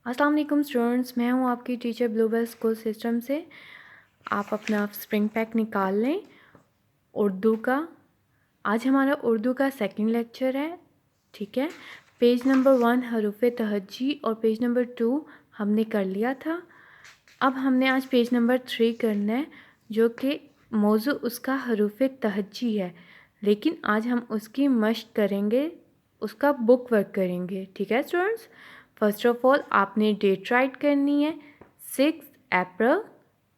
अस्सलाम वालेकुम स्टूडेंट्स, मैं हूं आपकी टीचर ब्लूबेल स्कूल सिस्टम से। आप अपना स्प्रिंग पैक निकाल लें उर्दू का। आज हमारा उर्दू का सेकंड लेक्चर है, ठीक है। पेज नंबर 1 हरूफ तहज्जी और पेज नंबर 2 हमने कर लिया था। अब हमने आज पेज नंबर 3 करना है, जो कि मौजू उसका हरूफ तहज्जी है, लेकिन आज हम उसकी मश्क करेंगे, उसका बुक वर्क करेंगे, ठीक है स्टूडेंट्स। फर्स्ट ऑफ ऑल आपने डेट राइट करनी है 6 अप्रैल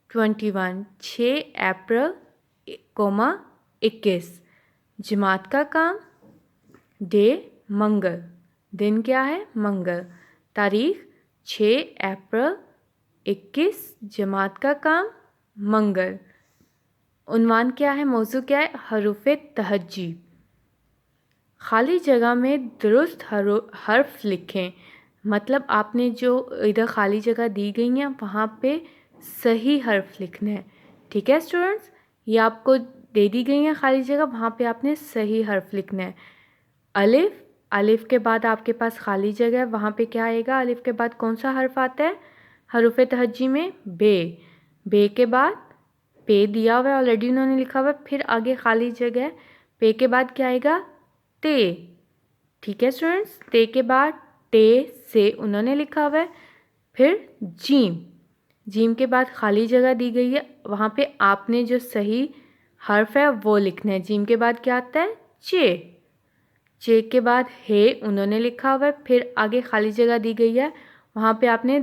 21, 6 अप्रैल 21। जमात का काम डे मंगल, दिन क्या है मंगल, तारीख 6 अप्रैल 21, जमात का काम मंगल। उन्वान क्या है, मौजू क्या है, हरूफ तहज्जी। खाली जगह में दुरुस्त हर्फ लिखें, मतलब आपने जो इधर खाली जगह दी गई है वहाँ पे सही हर्फ लिखना है, ठीक है स्टूडेंट्स। ये आपको दे दी गई है खाली जगह, वहाँ पे आपने सही हर्फ लिखना है। अलिफ, अलिफ के बाद आपके पास खाली जगह है, वहाँ पे क्या आएगा, अलिफ के बाद कौन सा हर्फ आता है हरूफ तहज्जी में, बे। बे के बाद पे दिया हुआ है ऑलरेडी, उन्होंने लिखा हुआ है, फिर आगे खाली जगह, पे के बाद क्या आएगा, ते, ठीक है स्टूडेंट्स। ते के बाद टे से उन्होंने लिखा हुआ है, फिर जीम, जीम के बाद खाली जगह दी गई है, वहाँ पे आपने जो सही हर्फ है वो लिखना है। जीम के बाद क्या आता है, चे, चे के बाद हे उन्होंने लिखा हुआ है, फिर आगे खाली जगह दी गई है, वहाँ पे आपने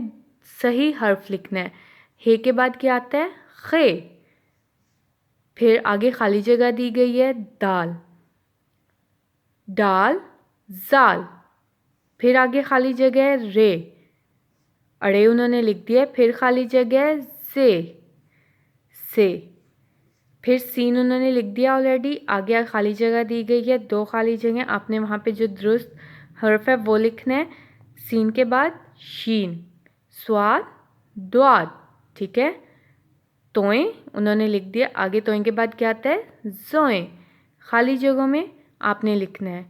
सही हर्फ लिखना है। हे के बाद क्या आता है, खे, फिर आगे खाली जगह दी गई है, दाल, डाल, जाल, फिर आगे खाली जगह है रे, अड़े उन्होंने लिख दिया, फिर खाली जगह से, फिर सीन उन्होंने लिख दिया ऑलरेडी, आगे खाली जगह दी गई है, दो खाली जगह, आपने वहाँ पे जो दुरुस्त हर्फ है वो लिखना है। सीन के बाद शीन, स्वाद, द्वाद, ठीक है। तोएं उन्होंने लिख दिया, आगे तोएं के बाद क्या आता है, जोएं, खाली जगहों में आपने लिखना है।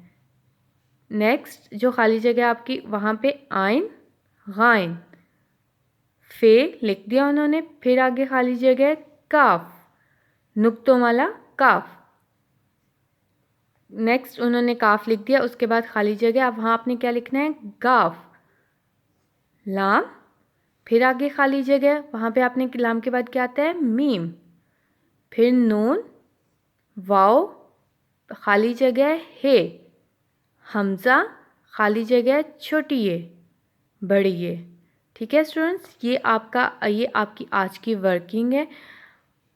नेक्स्ट जो खाली जगह आपकी, वहाँ पे आइन, गाइन, फे लिख दिया उन्होंने, फिर आगे खाली जगह काफ, नुक्तों वाला काफ। नेक्स्ट उन्होंने काफ लिख दिया, उसके बाद खाली जगह, अब वहाँ आपने क्या लिखना है, गाफ, लाम, फिर आगे खाली जगह, वहाँ पे आपने लाम के बाद क्या आता है, मीम, फिर नून, वाओ, खाली जगह हे, हमज़ा, खाली जगह छोटी ये, बड़ी ये, ठीक है स्टूडेंट्स। ये आपकी आज की वर्किंग है।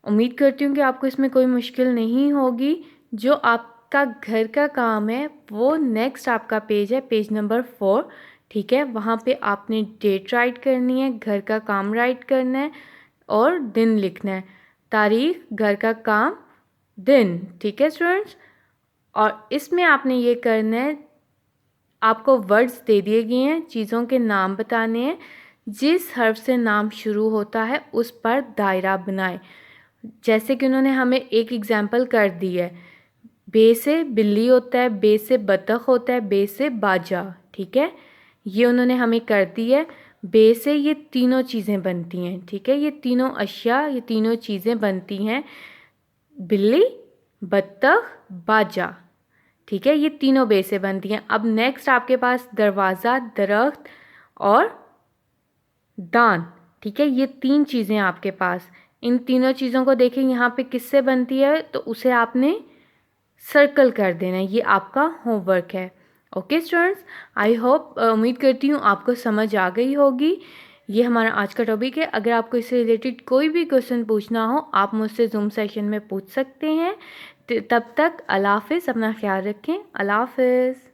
उम्मीद करती हूँ कि आपको इसमें कोई मुश्किल नहीं होगी। जो आपका घर का काम है वो नेक्स्ट आपका पेज है, पेज नंबर 4, ठीक है। वहाँ पे आपने डेट राइट करनी है, घर का काम राइट करना है और दिन लिखना है, तारीख, घर का काम, दिन, ठीक है स्टूडेंट्स। और इसमें आपने ये करना है, आपको वर्ड्स दे दिए गए हैं, चीज़ों के नाम बताने हैं, जिस हर्फ से नाम शुरू होता है उस पर दायरा बनाएं। जैसे कि उन्होंने हमें एक एग्जाम्पल कर दी है, बे से बिल्ली होता है, बे से बतख होता है, बे से बाजा, ठीक है। ये उन्होंने हमें कर दी है, बे से ये तीनों चीज़ें बनती हैं, ठीक है। ये तीनों अशिया, ये तीनों चीज़ें बनती हैं, बिल्ली, बतख, बाजा, ठीक है। ये तीनों बे से बनती हैं। अब नेक्स्ट आपके पास दरवाज़ा, दरख्त और दान, ठीक है। ये तीन चीज़ें आपके पास, इन तीनों चीज़ों को देखें यहाँ पे किससे बनती है, तो उसे आपने सर्कल कर देना है। ये आपका होमवर्क है। ओके स्टूडेंट्स, आई होप, उम्मीद करती हूँ आपको समझ आ गई होगी। ये हमारा आज का टॉपिक है। अगर आपको इससे रिलेटेड कोई भी क्वेश्चन पूछना हो आप मुझसे जूम सेशन में पूछ सकते हैं। तब तक अल्लाह हाफ़िज़, अपना ख्याल रखें, अल्लाह हाफ़िज़।